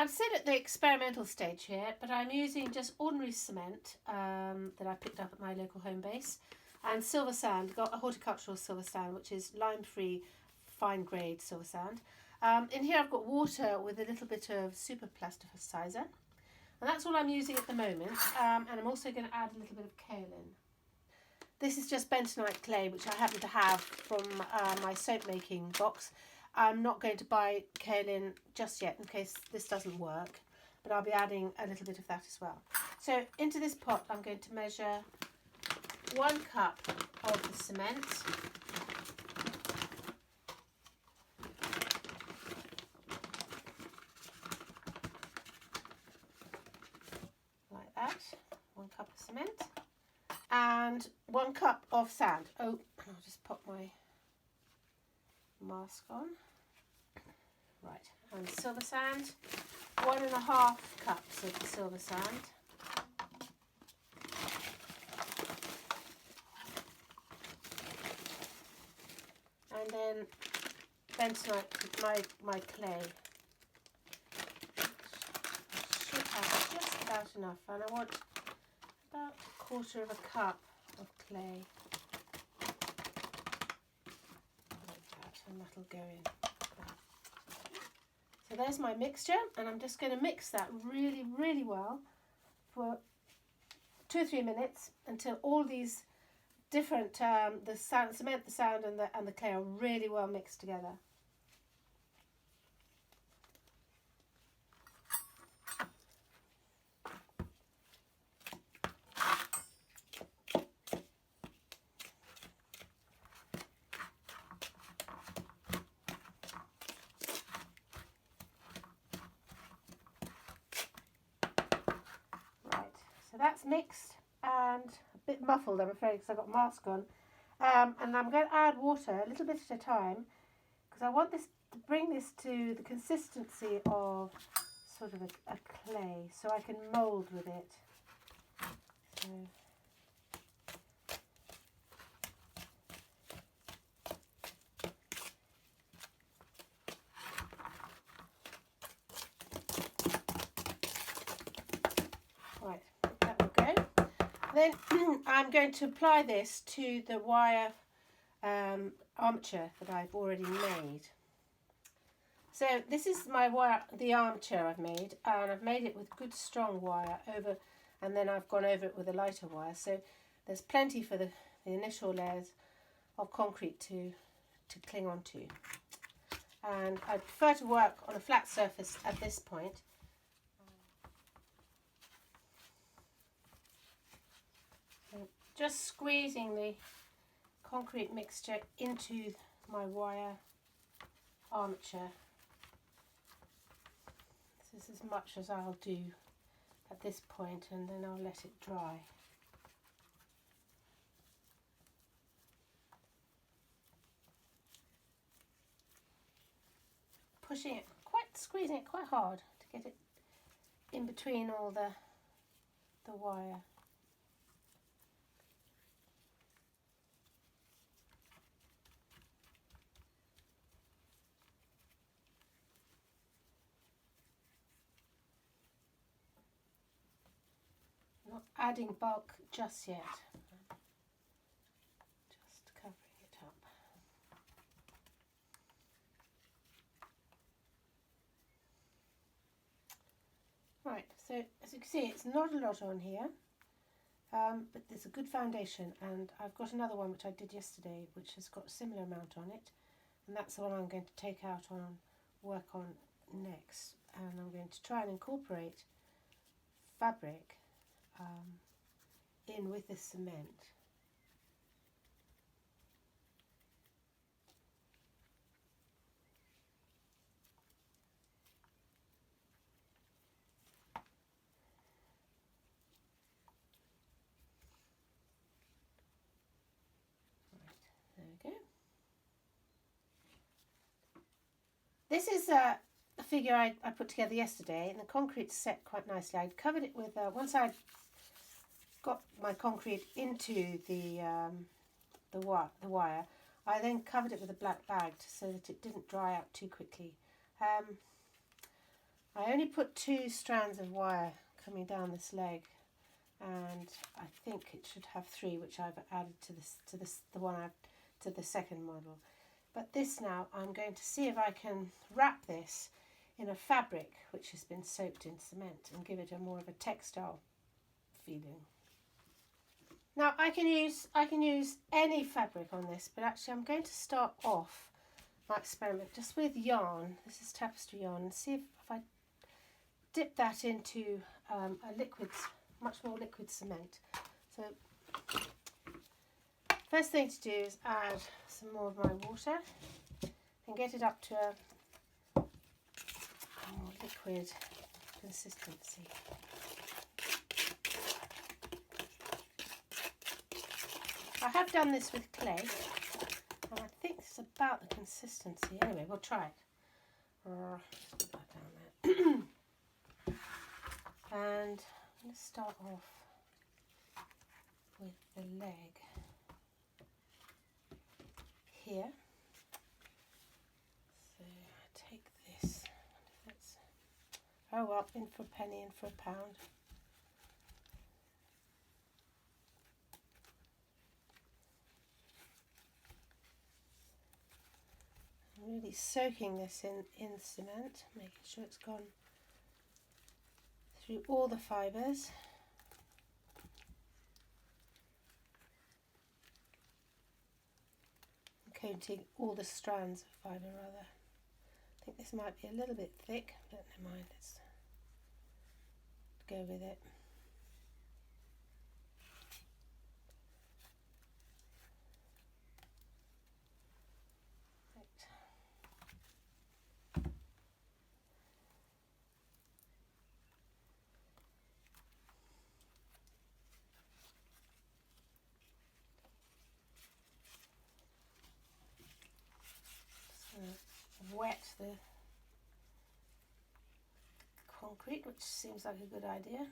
I'm still at the experimental stage here, but I'm using just ordinary cement that I picked up at my local home base, and silver sand. Got a horticultural silver sand, which is lime-free, fine grade silver sand. In here I've got water with a little bit of super plasticizer, and that's all I'm using at the moment. And I'm also going to add a little bit of kaolin. This is just bentonite clay, which I happen to have from my soap making box. I'm not going to buy kaolin just yet in case this doesn't work, but I'll be adding a little bit of that as well. So into this pot I'm going to measure 1 cup of the cement. Like that, 1 cup of cement. And 1 cup of sand. Oh, I'll just pop my mask on. Right, and silver sand. 1.5 cups of the silver sand. And then bentonite, my clay. Should have just about enough, and I want about 1/4 of a cup of clay, like that, and that'll go in. So there's my mixture, and I'm just going to mix that really, really well for 2 or 3 minutes until all these different the cement, the sand, and the clay are really well mixed together. So that's mixed and a bit muffled, I'm afraid, because I've got a mask on. And I'm going to add water a little bit at a time, because I want this to bring this to the consistency of sort of a clay, so I can mould with it. So. Right, that will go. Then I'm going to apply this to the wire armature that I've already made. So this is my wire, the armature I've made, and I've made it with good strong wire over, and then I've gone over it with a lighter wire. So there's plenty for the initial layers of concrete to cling onto. And I prefer to work on a flat surface at this point. Just squeezing the concrete mixture into my wire armature. This is as much as I'll do at this point, and then I'll let it dry. Squeezing it quite hard to get it in between all the wire. Not adding bulk just yet, just covering it up. Right, so as you can see, it's not a lot on here, but there's a good foundation, and I've got another one which I did yesterday which has got a similar amount on it, and that's the one I'm going to take out on work on next, and I'm going to try and incorporate fabric in with the cement. Right, there we go. This is a figure I put together yesterday, and the concrete's set quite nicely. I'd covered it with, once I'd got my concrete into the wire, I then covered it with a black bag so that it didn't dry out too quickly. I only put 2 strands of wire coming down this leg, and I think it should have 3, which I've added to the second model. But this now, I'm going to see if I can wrap this in a fabric which has been soaked in cement and give it a more of a textile feeling. Now I can use any fabric on this, but actually I'm going to start off my experiment just with yarn. This is tapestry yarn, and see if I dip that into a liquid, much more liquid cement. So first thing to do is add some more of my water and get it up to a more liquid consistency. I have done this with clay, and I think it's about the consistency. Anyway, we'll try it. Put that down there. And I'm going to start off with the leg here. So I take this. Oh well, in for a penny, in for a pound. I'm really soaking this in cement, making sure it's gone through all the fibres. Coating all the strands of fibre rather. I think this might be a little bit thick, but never mind, let's go with it. Wet the concrete, which seems like a good idea.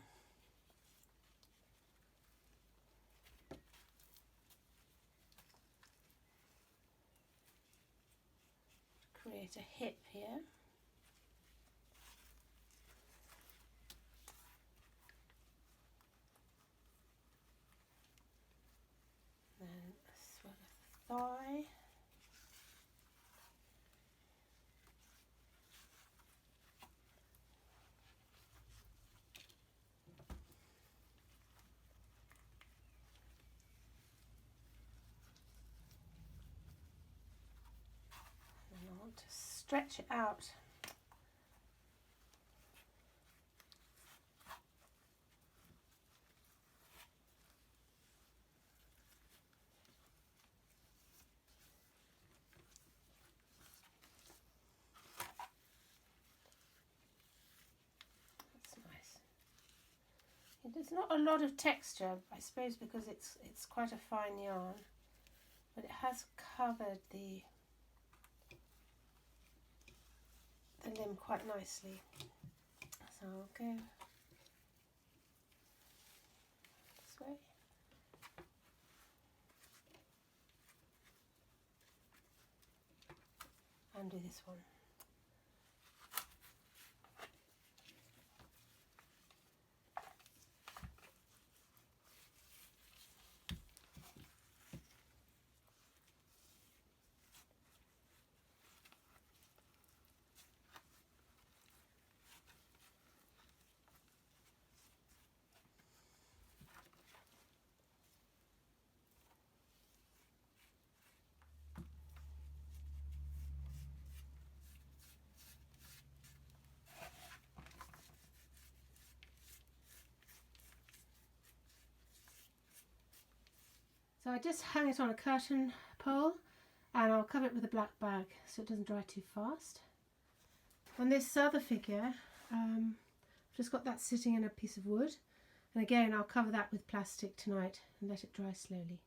Create a hip here. Then a swell of the thigh. To stretch it out. That's nice. There's not a lot of texture, I suppose, because it's quite a fine yarn, but it has covered the limb quite nicely. So I'll go this way. And do this one. So I just hang it on a curtain pole, and I'll cover it with a black bag so it doesn't dry too fast. On this other figure, I've just got that sitting in a piece of wood, and again I'll cover that with plastic tonight and let it dry slowly.